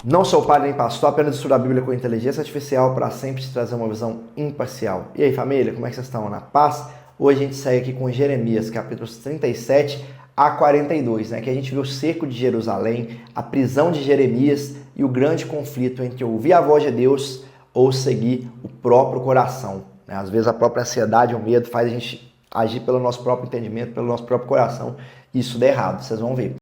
Não sou padre nem pastor, apenas estudo a Bíblia com inteligência artificial para sempre te trazer uma visão imparcial. E aí, família, como é que vocês estão? Na paz? Hoje a gente segue aqui com Jeremias, capítulos 37 a 42, né? Que a gente viu o cerco de Jerusalém, a prisão de Jeremias e o grande conflito entre ouvir a voz de Deus ou seguir o próprio coração, né? Às vezes a própria ansiedade, o medo faz a gente agir pelo nosso próprio entendimento, pelo nosso próprio coração, e isso dá errado, vocês vão ver.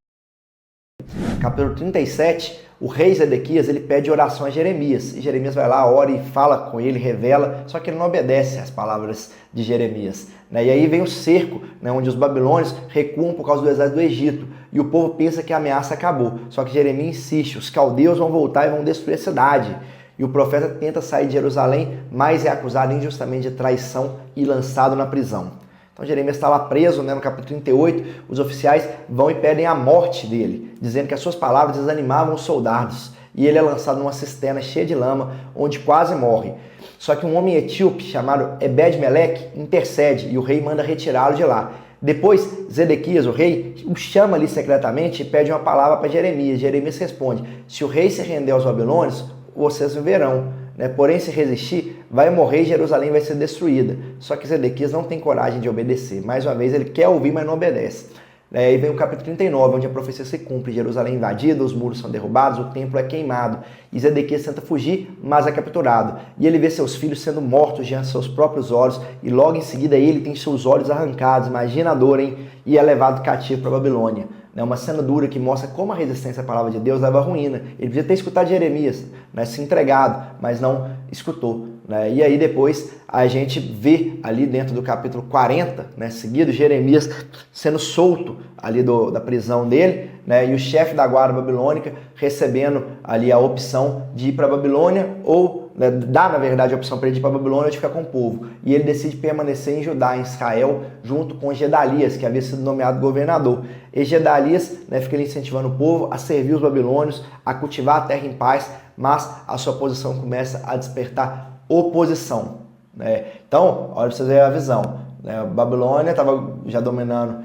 Capítulo 37, o rei Zedequias, ele pede oração a Jeremias, e Jeremias vai lá, ora e fala com ele, revela, só que ele não obedece às palavras de Jeremias, né? E aí vem o cerco, né, onde os babilônios recuam por causa do exército do Egito, e o povo pensa que a ameaça acabou, só que Jeremias insiste, os caldeus vão voltar e vão destruir a cidade, e o profeta tenta sair de Jerusalém, mas é acusado injustamente de traição e lançado na prisão. Então Jeremias está lá preso, né, no capítulo 38, os oficiais vão e pedem a morte dele, dizendo que as suas palavras desanimavam os soldados, e ele é lançado numa cisterna cheia de lama, onde quase morre. Só que um homem etíope chamado Ebed-Meleque intercede, e o rei manda retirá-lo de lá. Depois, Zedequias, o rei, o chama ali secretamente e pede uma palavra para Jeremias. Jeremias responde, se o rei se render aos babilônios, vocês viverão, né? Porém, se resistir, vai morrer e Jerusalém vai ser destruída. Só que Zedequias não tem coragem de obedecer. Mais uma vez, ele quer ouvir, mas não obedece. Aí vem o capítulo 39, onde a profecia se cumpre. Jerusalém é invadida, os muros são derrubados, o templo é queimado. E Zedequias tenta fugir, mas é capturado. E ele vê seus filhos sendo mortos diante de seus próprios olhos. E logo em seguida ele tem seus olhos arrancados. Imagina a dor, hein? E é levado cativo para a Babilônia. Uma cena dura que mostra como a resistência à palavra de Deus leva à ruína. Ele podia ter escutado Jeremias, né, se entregado, mas não escutou. Né? E aí depois a gente vê ali dentro do capítulo 40, né, seguido, Jeremias sendo solto ali da prisão dele, né, e o chefe da guarda babilônica recebendo ali a opção de ir para a Babilônia ou dá, na verdade, a opção para ele ir para a Babilônia ou de ficar com o povo. E ele decide permanecer em Judá, em Israel, junto com Gedalias, que havia sido nomeado governador. E Gedalias, né, fica ali incentivando o povo a servir os babilônios, a cultivar a terra em paz, mas a sua posição começa a despertar oposição. Né? Então, olha para vocês verem a visão. Né? A Babilônia estava já dominando,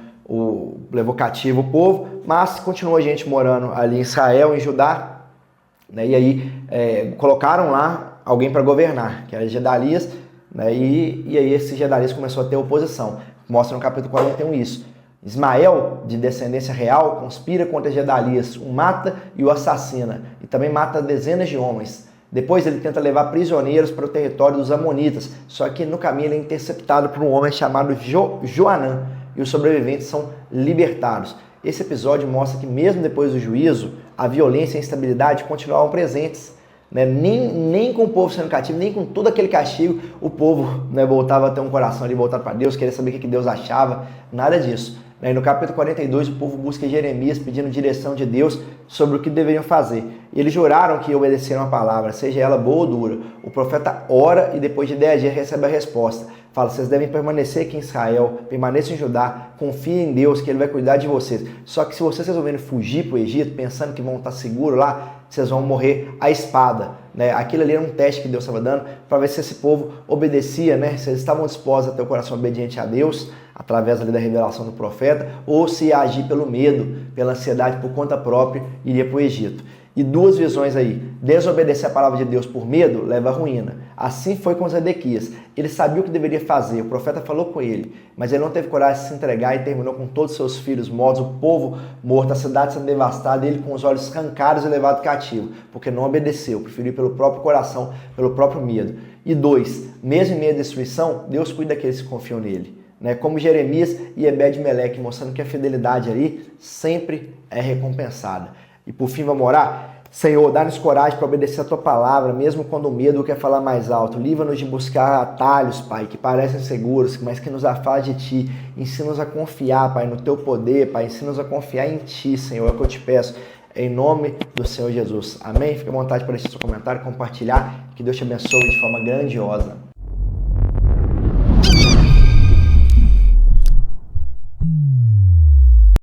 levou cativo o povo, mas continuou a gente morando ali em Israel, em Judá, né? E aí colocaram lá alguém para governar, que era Gedalias, né? E aí esse Gedalias começou a ter oposição. Mostra no capítulo 41 isso. Ismael, de descendência real, conspira contra Gedalias, o mata e o assassina, e também mata dezenas de homens. Depois ele tenta levar prisioneiros para o território dos amonitas, só que no caminho ele é interceptado por um homem chamado Joanã, e os sobreviventes são libertados. Esse episódio mostra que mesmo depois do juízo, a violência e a instabilidade continuavam presentes. Né? Nem com o povo sendo cativo, nem com todo aquele castigo, o povo, né, voltava a ter um coração ali voltado para Deus, queria saber o que Deus achava, nada disso. E no capítulo 42, o povo busca Jeremias pedindo direção de Deus sobre o que deveriam fazer. E eles juraram que obedeceram a palavra, seja ela boa ou dura. O profeta ora e depois de 10 dias recebe a resposta. Fala, vocês devem permanecer aqui em Israel, permaneçam em Judá, confiem em Deus que Ele vai cuidar de vocês. Só que se vocês resolverem fugir para o Egito, pensando que vão estar seguros lá, vocês vão morrer à espada. Né? Aquilo ali era um teste que Deus estava dando para ver se esse povo obedecia, né? Se eles estavam dispostos a ter o coração obediente a Deus, através ali da revelação do profeta, ou se ia agir pelo medo, pela ansiedade, por conta própria, iria para o Egito. E duas visões aí. Desobedecer a palavra de Deus por medo leva à ruína. Assim foi com Zedequias. Ele sabia o que deveria fazer, o profeta falou com ele, mas ele não teve coragem de se entregar e terminou com todos os seus filhos mortos, o povo morto, a cidade sendo devastada, ele com os olhos escancados e levado cativo, porque não obedeceu, preferiu ir pelo próprio coração, pelo próprio medo. E dois, mesmo em meio à destruição, Deus cuida daqueles que confiam nele. Né? Como Jeremias e Ebed-Meleque, mostrando que a fidelidade ali sempre é recompensada. E por fim, vamos orar? Senhor, dá-nos coragem para obedecer a Tua palavra, mesmo quando o medo quer falar mais alto. Livra-nos de buscar atalhos, Pai, que parecem seguros, mas que nos afastam de Ti. Ensina-nos a confiar, Pai, no Teu poder, Pai. Ensina-nos a confiar em Ti, Senhor. É o que eu te peço, em nome do Senhor Jesus. Amém? Fique à vontade para deixar seu comentário, compartilhar. Que Deus te abençoe de forma grandiosa.